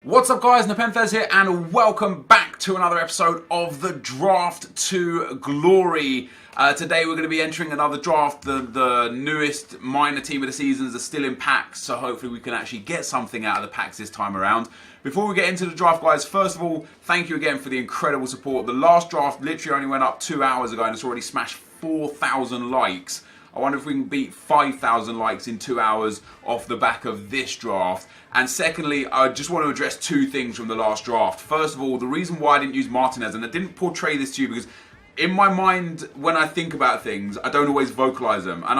What's up guys, NepentheZ here and welcome back to another episode of the Draft to Glory. Today we're going to be entering another draft. The newest minor team of the seasons are still in packs, so hopefully we can actually get something out of the packs this time around. Before we get into the draft guys, first of all, thank you again for the incredible support. The last draft literally only went up 2 hours ago and it's already smashed 4,000 likes. I wonder if we can beat 5,000 likes in 2 hours off the back of this draft. And secondly, I just want to address two things from the last draft. First of all, the reason why I didn't use Martinez, and I didn't portray this to you because in my mind, when I think about things, I don't always vocalize them. And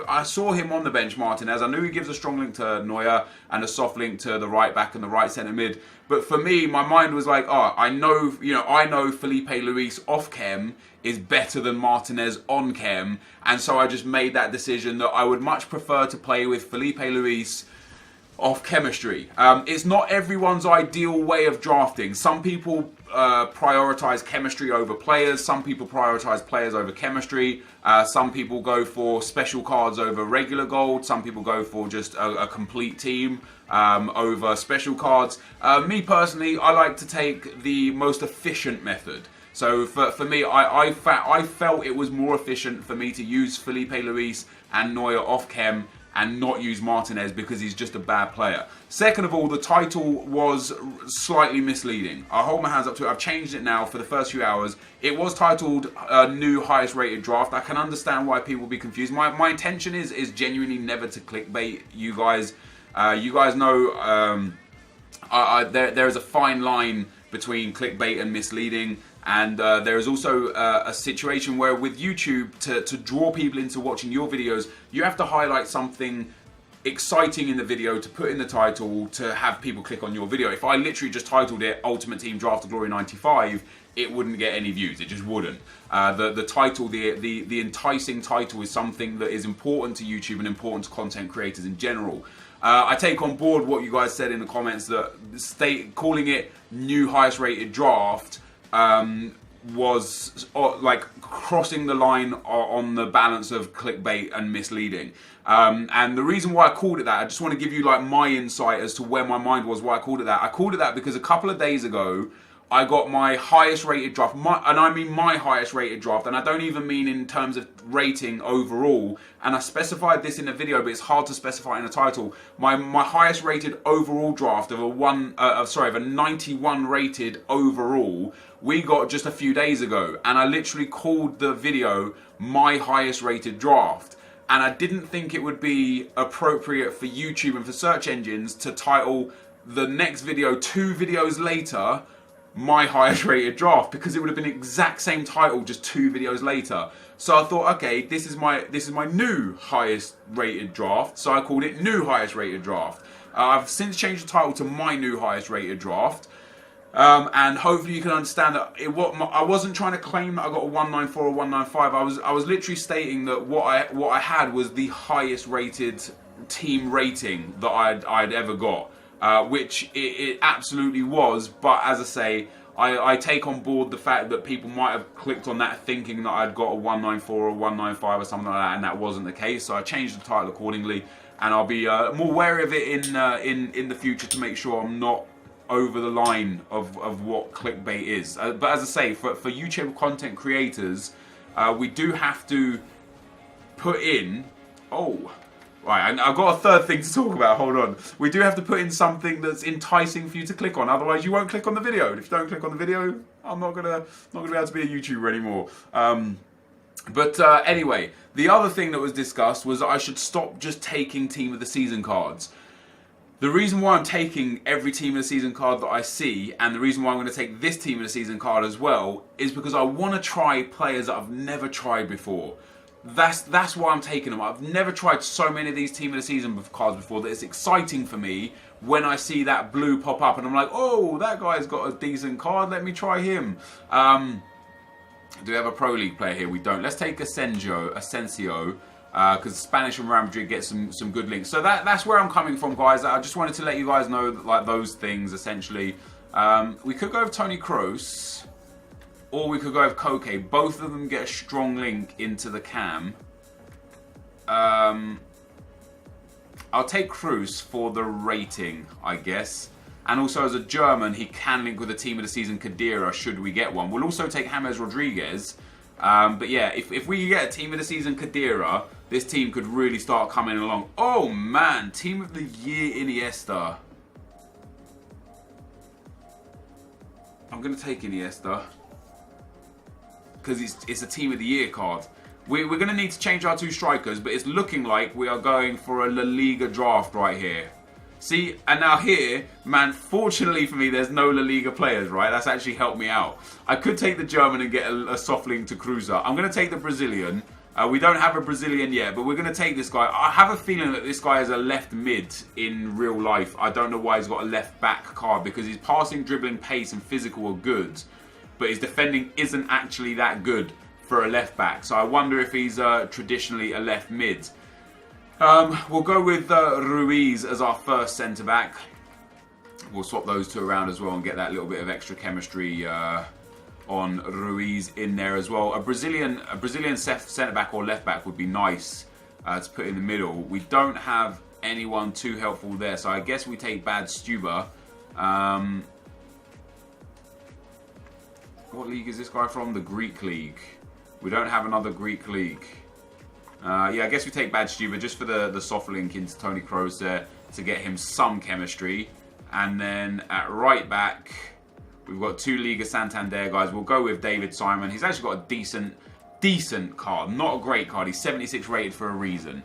I saw him on the bench, Martinez. I knew he gives a strong link to Neuer and a soft link to the right back and the right centre mid. But for me, my mind was like, oh, I know Felipe Luis off chem is better than Martinez on chem. And so I just made that decision that I would much prefer to play with Felipe Luis off chemistry. It's not everyone's ideal way of drafting. Some people prioritize chemistry over players. Some people prioritize players over chemistry. Some people go for special cards over regular gold. Some people go for just a complete team over special cards. Me personally, I like to take the most efficient method. So for me, I felt it was more efficient for me to use Felipe Luis and Neuer off chem and not use Martinez because he's just a bad player. Second of all, the title was slightly misleading. I'll hold my hands up to it. I've changed it now for the first few hours. It was titled New Highest Rated Draft. I can understand why people will be confused. My intention is genuinely never to clickbait you guys. You guys know there is a fine line between clickbait and misleading. And there is also a situation where with YouTube, to draw people into watching your videos, you have to highlight something exciting in the video to put in the title to have people click on your video. If I literally just titled it Ultimate Team Draft to Glory 95, it wouldn't get any views. It just wouldn't. The title, the enticing title is something that is important to YouTube and important to content creators in general. I take on board what you guys said in the comments that calling it New Highest Rated Draft was like crossing the line on the balance of clickbait and misleading. And the reason why I called it that, I just want to give you like my insight as to where my mind was, why I called it that. I called it that because a couple of days ago, I got my highest rated draft, and I mean my highest rated draft, and I don't even mean in terms of rating overall, and I specified this in the video, but it's hard to specify in a title. My highest rated overall draft of a 91 rated overall, we got just a few days ago, and I literally called the video my highest rated draft. And I didn't think it would be appropriate for YouTube and for search engines to title the next video 2 videos later my highest rated draft, because it would have been the exact same title just 2 videos later. So I thought, okay, this is my new highest rated draft, so I called it New Highest Rated Draft. I've since changed the title to My New Highest Rated Draft. And hopefully you can understand that I wasn't trying to claim that I got a 194 or 195. I was literally stating that what I had was the highest rated team rating that I'd ever got, which it absolutely was. But as I say, I take on board the fact that people might have clicked on that thinking that I'd got a 194 or 195 or something like that, and that wasn't the case. So I changed the title accordingly, and I'll be more wary of it in the future to make sure I'm not over the line of what clickbait is. But as I say, for YouTube content creators, we do have to put in... Right, I've got a third thing to talk about, hold on. We do have to put in something that's enticing for you to click on, otherwise you won't click on the video. And if you don't click on the video, I'm not gonna be able to be a YouTuber anymore. Anyway, the other thing that was discussed was that I should stop just taking Team of the Season cards. The reason why I'm taking every Team of the Season card that I see, and the reason why I'm going to take this Team of the Season card as well, is because I want to try players that I've never tried before. That's why I'm taking them. I've never tried so many of these Team of the Season cards before that it's exciting for me when I see that blue pop up and I'm like, oh, that guy's got a decent card, let me try him. Do we have a Pro League player here? We don't. Let's take Asensio, because Spanish and Real Madrid get some good links. So that's where I'm coming from, guys. I just wanted to let you guys know that, like, those things, essentially. We could go with Toni Kroos, or we could go with Koke. Both of them get a strong link into the cam. I'll take Kroos for the rating, I guess. And also as a German, he can link with the team of the season Khedira should we get one. We'll also take James Rodriguez. But yeah, if we get a team of the season Khedira, this team could really start coming along. Oh man, team of the year Iniesta. I'm going to take Iniesta. Because it's a team of the year card. We're going to need to change our 2 strikers, but it's looking like we are going for a La Liga draft right here. See, and now here, man, fortunately for me, there's no La Liga players, right? That's actually helped me out. I could take the German and get a soft link to Cruiser. I'm going to take the Brazilian. We don't have a Brazilian yet, but we're going to take this guy. I have a feeling that this guy is a left mid in real life. I don't know why he's got a left back card, because his passing, dribbling, pace, and physical are good, but his defending isn't actually that good for a left back. So I wonder if he's traditionally a left mid. We'll go with Ruiz as our first centre back. We'll swap those 2 around as well and get that little bit of extra chemistry on Ruiz in there as well. A Brazilian centre back or left back would be nice to put in the middle. We don't have anyone too helpful there, so I guess we take Bad Stuber. What league is this guy from? The Greek league. We don't have another Greek league. Yeah, I guess we take Bad Stuber just for the soft link into Tony Kroos there to get him some chemistry. And then at right back, we've got 2 Liga Santander guys. We'll go with David Simon. He's actually got a decent card. Not a great card. He's 76 rated for a reason.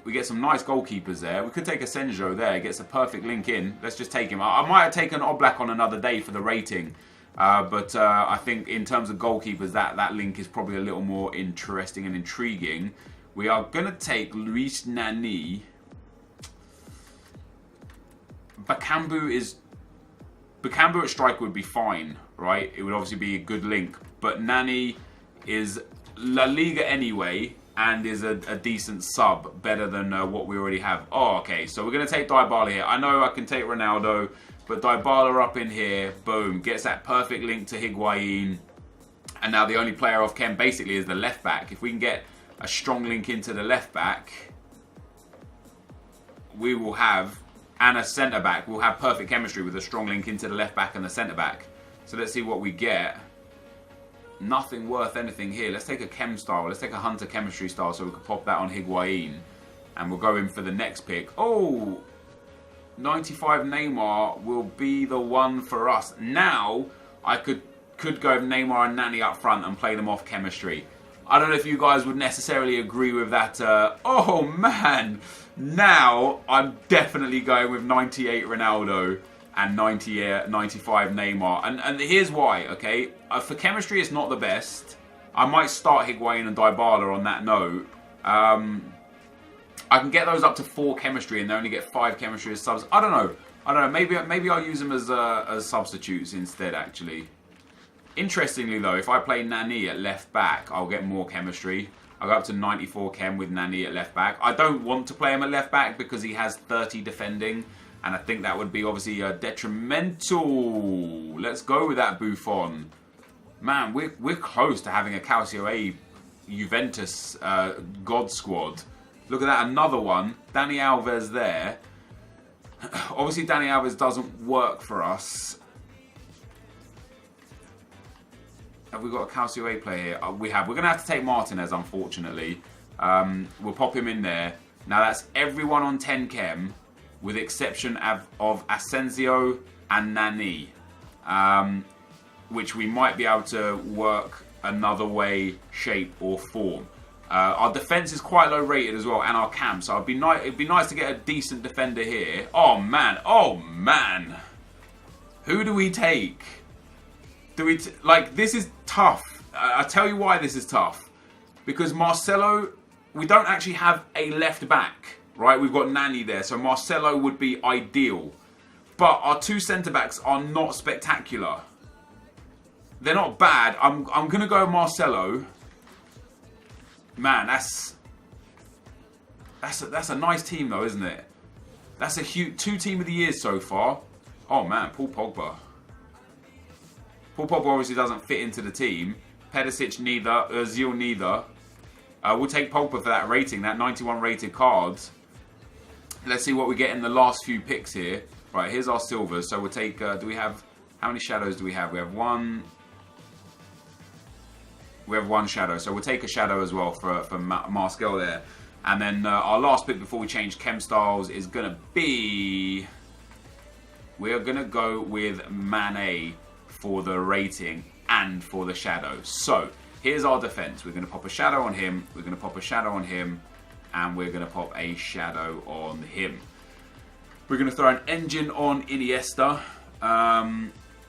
We get some nice goalkeepers there. We could take Asenjo there. He gets a perfect link in. Let's just take him. I might have taken Oblak on another day for the rating. But I think in terms of goalkeepers, that link is probably a little more interesting and intriguing. We are going to take Luis Nani. Bakambu at striker would be fine, right? It would obviously be a good link. But Nani is La Liga anyway, and is a decent sub, better than what we already have. Oh, okay, so we're going to take Dybala here. I know I can take Ronaldo, but Dybala up in here, boom, gets that perfect link to Higuain. And now the only player off Ken basically is the left back. If we can get a strong link into the left back, we will have, and a centre back, we'll have perfect chemistry with a strong link into the left back and the centre back. So let's see what we get. Nothing worth anything here. Let's take a chem style. Let's take a Hunter chemistry style so we can pop that on Higuain. And we'll go in for the next pick. Oh! 95 Neymar will be the one for us. Now, I could go with Neymar and Nani up front and play them off chemistry. I don't know if you guys would necessarily agree with that. Oh, man. Now, I'm definitely going with 98 Ronaldo and 95 Neymar. And here's why, okay? For chemistry, it's not the best. I might start Higuain and Dybala on that note. I can get those up to 4 chemistry and they only get 5 chemistry as subs. I don't know. Maybe I'll use them as substitutes instead, actually. Interestingly, though, if I play Nani at left back, I'll get more chemistry. I'll go up to 94 chem with Nani at left back. I don't want to play him at left back because he has 30 defending. And I think that would be obviously detrimental. Let's go with that Buffon. Man, we're close to having a Calcio A Juventus God squad. Look at that, another one. Dani Alves there. Obviously, Dani Alves doesn't work for us. Have we got a Calcio A player here? We have. We're going to have to take Martinez, unfortunately. We'll pop him in there. Now, that's everyone on 10 chem, with exception of Asensio and Nani, which we might be able to work another way, shape, or form. Our defense is quite low rated as well, and our camp, so it'd be nice to get a decent defender here. Oh man, who do we take? This is tough. I tell you why this is tough. Because Marcelo, we don't actually have a left back, right? We've got Nani there, so Marcelo would be ideal. But our 2 centre backs are not spectacular. They're not bad. I'm gonna go Marcelo. Man, that's a nice team though, isn't it? That's a huge 2 team of the year so far. Oh man, Paul Pogba. Paul Pogba obviously doesn't fit into the team. Pedicic neither. Ozil neither. We'll take Pogba for that rating, that 91 rated card. Let's see what we get in the last few picks here. Right, here's our silvers. So we'll take, do we have, how many shadows do we have? We have one shadow. So we'll take a shadow as well for Marskell there. And then our last pick before we change chem styles is going to be, we're going to go with Mané for the rating and for the shadow. So here's our defense. We're going to pop a shadow on him. We're going to pop a shadow on him. And we're going to pop a shadow on him. We're going to throw an engine on Iniesta.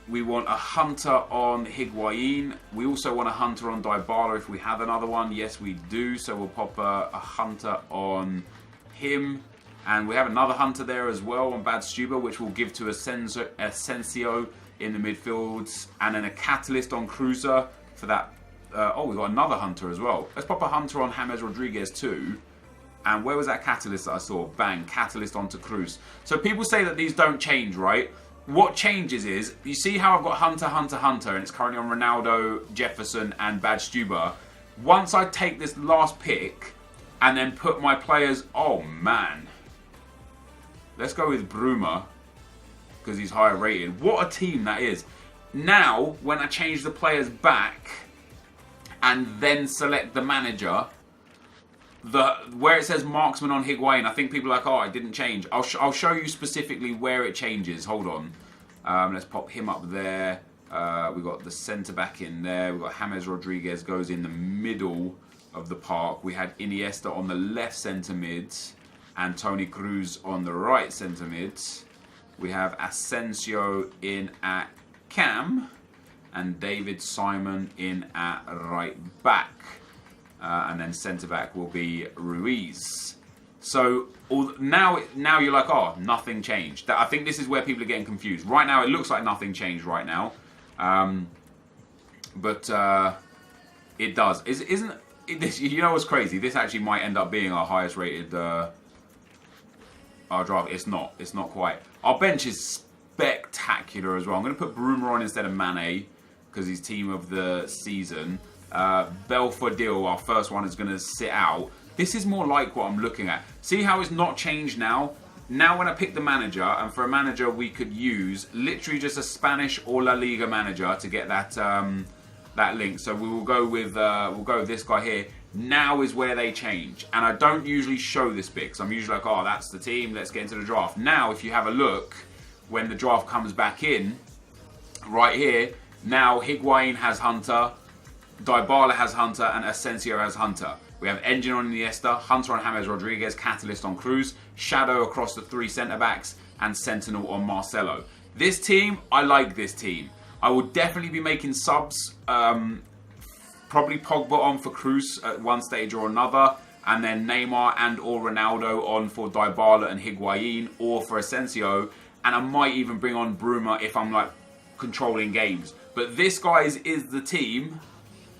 We want a hunter on Higuain. We also want a hunter on Dybala if we have another one. Yes, we do. So we'll pop a hunter on him. And we have another hunter there as well on Badstuber, which we'll give to Asensio in the midfields. And then a catalyst on Cruiser for that. Oh, we've got another hunter as well. Let's pop a hunter on James Rodriguez too. And where was that catalyst that I saw? Bang, catalyst onto Cruz. So people say that these don't change, right? What changes is, you see how I've got Hunter, Hunter, Hunter, and it's currently on Ronaldo, Jefferson, and Badstuber. Once I take this last pick and then put my players, oh man. Let's go with Bruma, because he's higher rated. What a team that is. Now, when I change the players back and then select the manager, where it says marksman on Higuain, I think people are like, oh, it didn't change. I'll show you specifically where it changes. Hold on. Let's pop him up there. We've got the centre back in there. We've got James Rodriguez goes in the middle of the park. We had Iniesta on the left centre mid and Toni Kroos on the right centre mid. We have Asensio in at cam and David Simon in at right back. And then centre-back will be Ruiz. So now you're like, oh, nothing changed. I think this is where people are getting confused. Right now, it looks like nothing changed right now. But it does. Isn't this? You know what's crazy? This actually might end up being our highest rated our draft. It's not. It's not quite. Our bench is spectacular as well. I'm going to put Bruma on instead of Mané because he's team of the season. Belfodil, our first one, is going to sit out. This is more like what I'm looking at. See how it's not changed now? Now when I pick the manager, and for a manager we could use literally just a Spanish or La Liga manager to get that that link. So we will go with this guy here. Now is where they change. And I don't usually show this bit because I'm usually like, oh, that's the team, let's get into the draft. Now if you have a look, when the draft comes back in, right here, now Higuain has Hunter, Dybala has Hunter, and Asensio has Hunter. We have Engine on Iniesta, Hunter on James Rodriguez, Catalyst on Cruz, Shadow across the three centre-backs, and Sentinel on Marcelo. This team, I like this team. I will definitely be making subs, probably Pogba on for Cruz at one stage or another, and then Neymar and or Ronaldo on for Dybala and Higuain, or for Asensio, and I might even bring on Bruma if I'm like controlling games. But this, guys, is the team.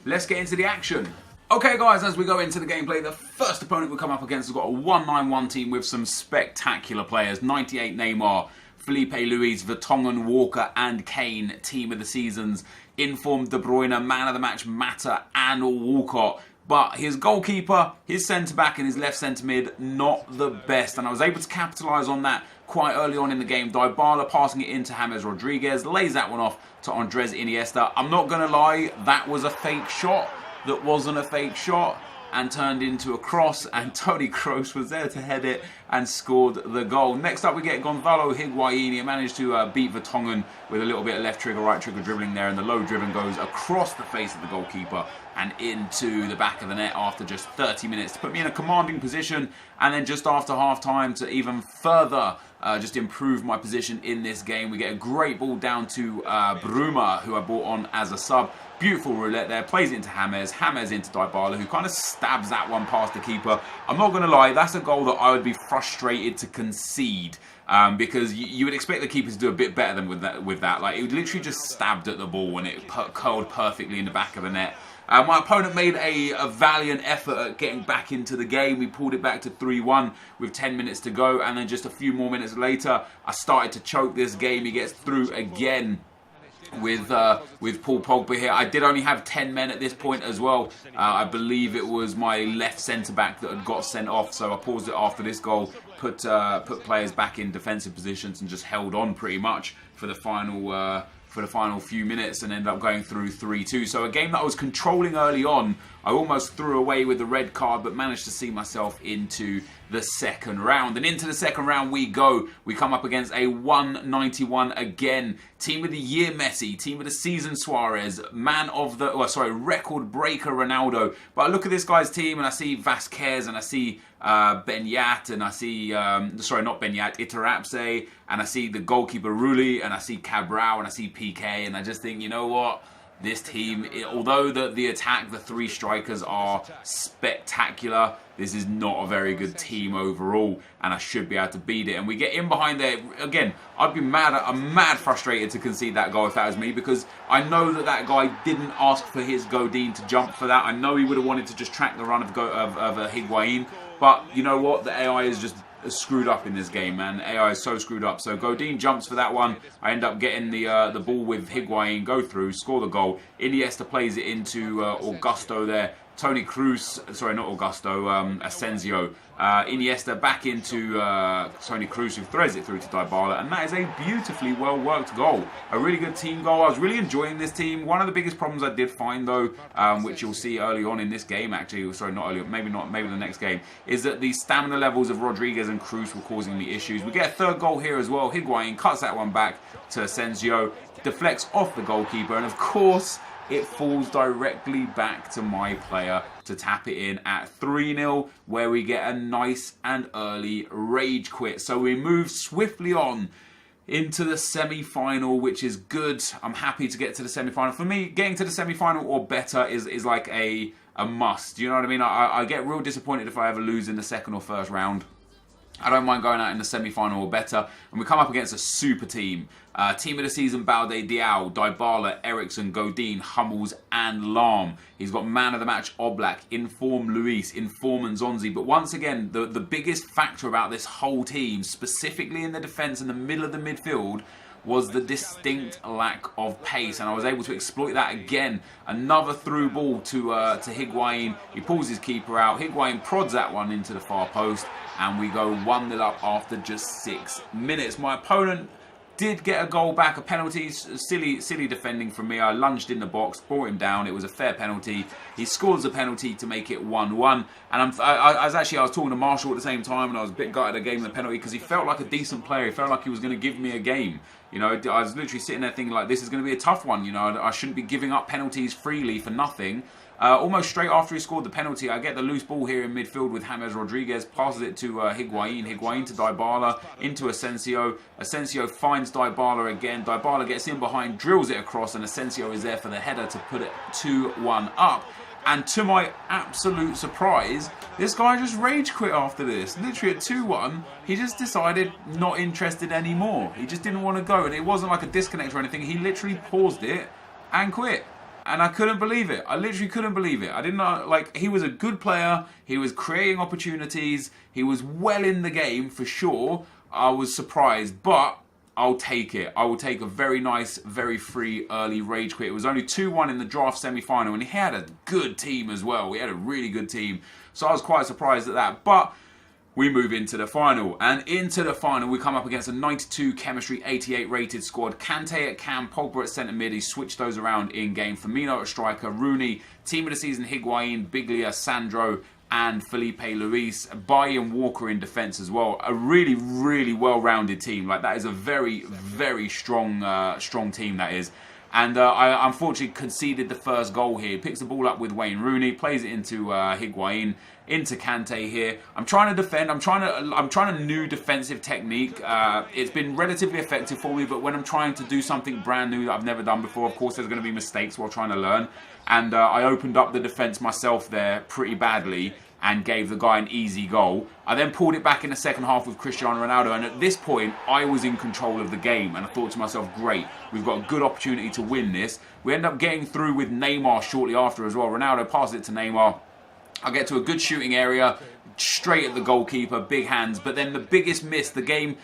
Let's get into the action. Okay, guys, as we go into the gameplay, the first opponent we come up against has got a 1-9-1 team with some spectacular players. 98 Neymar, Felipe Luis, Vertonghen, Walker, and Kane, team of the seasons. Informed De Bruyne, man of the match, Mata, and Walcott. But his goalkeeper, his centre-back, and his left centre-mid, not the best. And I was able to capitalise on that quite early on in the game. Dybala passing it into James Rodriguez, lays that one off to Andres Iniesta. I'm not going to lie, that was a fake shot. That wasn't a fake shot and turned into a cross, and Toni Kroos was there to head it and scored the goal. Next up we get Gonzalo Higuain. He managed to beat Vertonghen with a little bit of left trigger, right trigger dribbling there, and the low driven goes across the face of the goalkeeper and into the back of the net after just 30 minutes to put me in a commanding position, and then just after half time to even further just improve my position in this game. We get a great ball down to Bruma, who I brought on as a sub. Beautiful roulette there, plays it into James into Dybala, who kind of stabs that one past the keeper. I'm not going to lie, that's a goal that I would be frustrated to concede, because you would expect the keeper to do a bit better than with that. Like, it literally just stabbed at the ball and it curled perfectly in the back of the net. My opponent made a valiant effort at getting back into the game. We pulled it back to 3-1 with 10 minutes to go, and then just a few more minutes later, I started to choke this game. He gets through again. with Paul Pogba here. I did only have 10 men at this point as well. I believe it was my left centre-back that had got sent off, so I paused it after this goal, put players back in defensive positions and just held on pretty much for the final few minutes and ended up going through 3-2. So a game that I was controlling early on, I almost threw away with the red card, but managed to see myself into the second round. And into the second round we go. We come up against a 191 again. Team of the year Messi, team of the season Suarez, record breaker Ronaldo. But I look at this guy's team and I see Vasquez and I see Benyat and I see, Itarapse, and I see the goalkeeper Rulli and I see Cabral and I see PK, and I just think, you know what? This team, although the attack, the three strikers are spectacular, this is not a very good team overall, and I should be able to beat it. And we get in behind there. Again, I'm mad frustrated to concede that goal if that was me, because I know that guy didn't ask for his Godin to jump for that. I know he would have wanted to just track the run of Higuain, but you know what? The AI is just screwed up in this game, man. AI is so screwed up. So Godin jumps for that one. I end up getting the ball with Higuain, go through, score the goal. Iniesta plays it into Augusto there. Toni Kroos, sorry, not Augusto, Asensio. Iniesta back into Toni Kroos, who throws it through to Dybala, and that is a beautifully well-worked goal. A really good team goal. I was really enjoying this team. One of the biggest problems I did find, though, which you'll see early on in this game, actually, sorry, not early, maybe the next game, is that the stamina levels of Rodriguez and Kroos were causing me issues. We get a third goal here as well. Higuain cuts that one back to Asensio, deflects off the goalkeeper, and of course, it falls directly back to my player to tap it in at 3-0, where we get a nice and early rage quit. So we move swiftly on into the semi-final, which is good. I'm happy to get to the semi-final. For me, getting to the semi-final or better is like a must. You know what I mean? I get real disappointed if I ever lose in the second or first round. I don't mind going out in the semi-final or better. And we come up against a super team. Team of the season, Balde, Diao, Dybala, Eriksson, Godin, Hummels and Lahm. He's got man of the match, Oblak, inform Luis, inform Nzonzi. But once again, the biggest factor about this whole team, specifically in the defence in the middle of the midfield, was the distinct lack of pace, and I was able to exploit that again. Another through ball to Higuain. He pulls his keeper out. Higuain prods that one into the far post, and we go 1-0 up after just 6 minutes. My opponent did get a goal back, a penalty, silly defending from me. I lunged in the box, brought him down. It was a fair penalty. He scores a penalty to make it 1-1. And I was talking to Marshall at the same time, and I was a bit gutted I gave him the penalty because he felt like a decent player. He felt like he was going to give me a game. You know, I was literally sitting there thinking like, this is going to be a tough one. You know, I shouldn't be giving up penalties freely for nothing. Almost straight after he scored the penalty, I get the loose ball here in midfield with James Rodriguez, passes it to Higuain, Higuain to Dybala, into Asensio. Asensio finds Dybala again. Dybala gets in behind, drills it across, and Asensio is there for the header to put it 2-1 up. And to my absolute surprise, this guy just rage quit after this. Literally at 2-1, he just decided not interested anymore. He just didn't want to go, and it wasn't like a disconnect or anything. He literally paused it and quit. And I couldn't believe it. I literally couldn't believe it. I didn't know, like, he was a good player. He was creating opportunities. He was well in the game for sure. I was surprised, but I'll take it. I will take a very nice, very free early rage quit. It was only 2-1 in the draft semi-final, and he had a good team as well. We had a really good team. So I was quite surprised at that. But we move into the final, and into the final we come up against a 92 chemistry, 88 rated squad. Kante at cam, Pogba at centre mid. He switched those around in game. Firmino at striker, Rooney, team of the season Higuain, Biglia, Sandro and Felipe Luis. Bailly and Walker in defence as well. A really, really well-rounded team. Like, that is a very, very strong team, that is. And I unfortunately conceded the first goal here. Picks the ball up with Wayne Rooney, plays it into Higuain, into Kante here. I'm trying to defend. I'm trying a new defensive technique. It's been relatively effective for me, but when I'm trying to do something brand new that I've never done before, of course there's going to be mistakes while trying to learn. And I opened up the defence myself there pretty badly and gave the guy an easy goal. I then pulled it back in the second half with Cristiano Ronaldo, and at this point I was in control of the game, and I thought to myself, great, we've got a good opportunity to win this. We end up getting through with Neymar shortly after as well. Ronaldo passes it to Neymar. I get to a good shooting area, straight at the goalkeeper, big hands. But then the biggest miss, the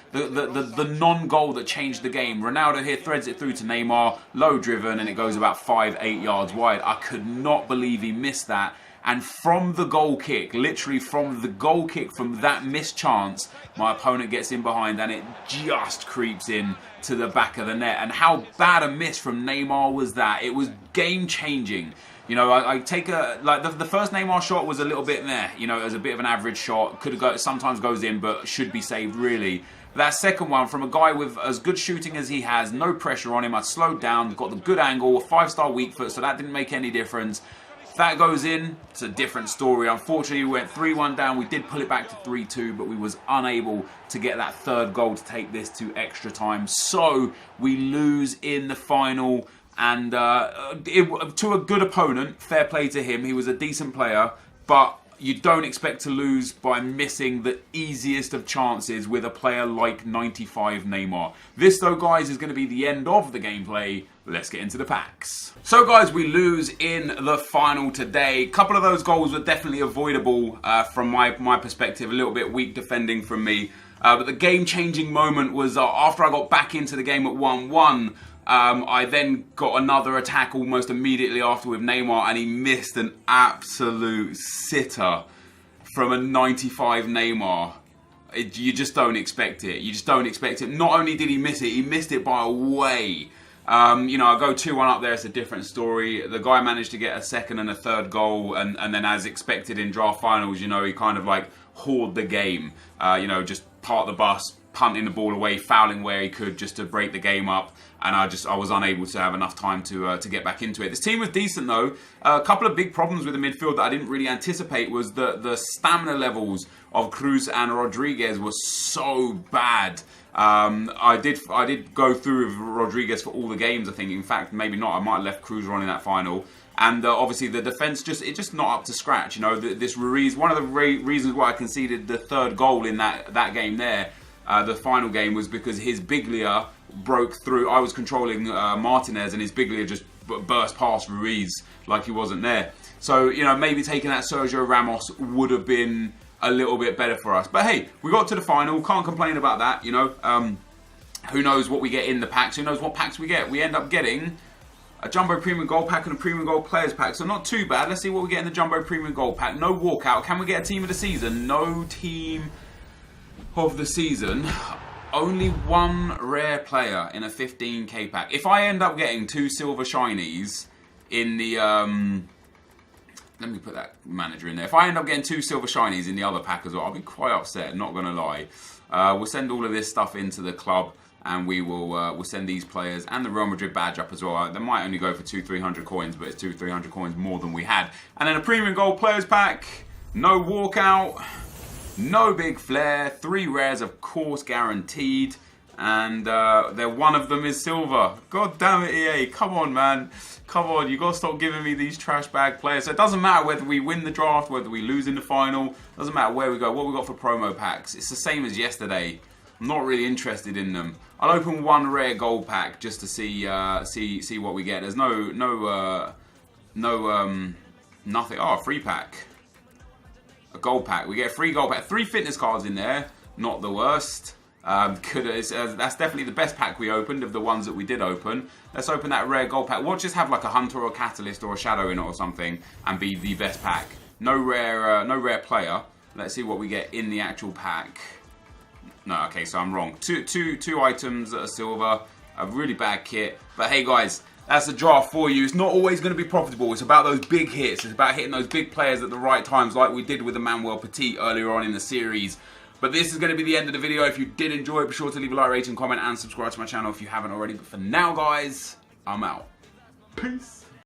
non-goal that changed the game. Ronaldo here threads it through to Neymar, low driven, and it goes about 5-8 yards wide. I could not believe he missed that. And from the goal kick, literally from the goal kick, from that missed chance, my opponent gets in behind and it just creeps in to the back of the net. And how bad a miss from Neymar was that? It was game-changing. You know, I take the first Neymar shot was a little bit there. You know, it was a bit of an average shot. Could have got, sometimes goes in, but should be saved really. That second one from a guy with as good shooting as he has, no pressure on him. I slowed down, got the good angle, 5-star weak foot, so that didn't make any difference. That goes in, it's a different story. Unfortunately, we went 3-1 down. We did pull it back to 3-2, but we was unable to get that third goal to take this to extra time. So we lose in the final, and to a good opponent, fair play to him. He was a decent player, but you don't expect to lose by missing the easiest of chances with a player like 95 Neymar. This, though, guys, is going to be the end of the gameplay. Let's get into the packs. So, guys, we lose in the final today. A couple of those goals were definitely avoidable from my perspective. A little bit weak defending from me. But the game-changing moment was after I got back into the game at 1-1. I then got another attack almost immediately after with Neymar, and he missed an absolute sitter from a 95 Neymar. You just don't expect it. You just don't expect it. Not only did he miss it, he missed it by a way. You know, I go 2-1 up there, it's a different story. The guy managed to get a second and a third goal, and then as expected in draft finals, you know, he kind of like hoard the game. You know, just park the bus, punting the ball away, fouling where he could just to break the game up. And I was unable to have enough time to get back into it. This team was decent though. A couple of big problems with the midfield that I didn't really anticipate was the stamina levels of Cruz and Rodriguez were so bad. I did go through with Rodriguez for all the games, I think. In fact, maybe not. I might have left Cruz on in that final. And obviously the defence just not up to scratch. You know, this Ruiz, one of the reasons why I conceded the third goal in that game there, the final game, was because his Biglia broke through. I was controlling Martinez, and his Biglia just burst past Ruiz like he wasn't there. So, you know, maybe taking that Sergio Ramos would have been a little bit better for us. But hey, we got to the final. Can't complain about that, you know. Who knows what we get in the packs? Who knows what packs we get? We end up getting a Jumbo Premium Gold Pack and a Premium Gold Players Pack. So not too bad. Let's see what we get in the Jumbo Premium Gold Pack. No walkout. Can we get a Team of the Season? No Team of the Season. Only one rare player in a 15k pack. If I end up getting 2 silver shinies in the let me put that manager in there. If I end up getting 2 silver shinies in the other pack as well, I'll be quite upset, not gonna lie. We'll send all of this stuff into the club, and we'll send these players and the Real Madrid badge up as well. They might only go for 200-300 coins, but it's 200-300 coins more than we had. And then a Premium Gold Players Pack, no walkout. No big flair, 3 rares of course guaranteed, and one of them is silver. God damn it, EA, come on man, come on, you got to stop giving me these trash bag players. So it doesn't matter whether we win the draft, whether we lose in the final, doesn't matter where we go, what we got for promo packs. It's the same as yesterday. I'm not really interested in them. I'll open one rare gold pack just to see what we get. There's nothing. Oh, a free pack. A gold pack. We get a free gold pack. 3 fitness cards in there. Not the worst. That's definitely the best pack we opened of the ones that we did open. Let's open that rare gold pack. We'll just have like a hunter or a catalyst or a shadow in it or something and be the best pack. No rare player. Let's see what we get in the actual pack. No, okay, so I'm wrong. Two items that are silver. A really bad kit. But hey guys, that's the draft for you. It's not always going to be profitable. It's about those big hits. It's about hitting those big players at the right times, like we did with Emmanuel Petit earlier on in the series. But this is going to be the end of the video. If you did enjoy it, be sure to leave a like, rating, comment, and subscribe to my channel if you haven't already. But for now, guys, I'm out. Peace.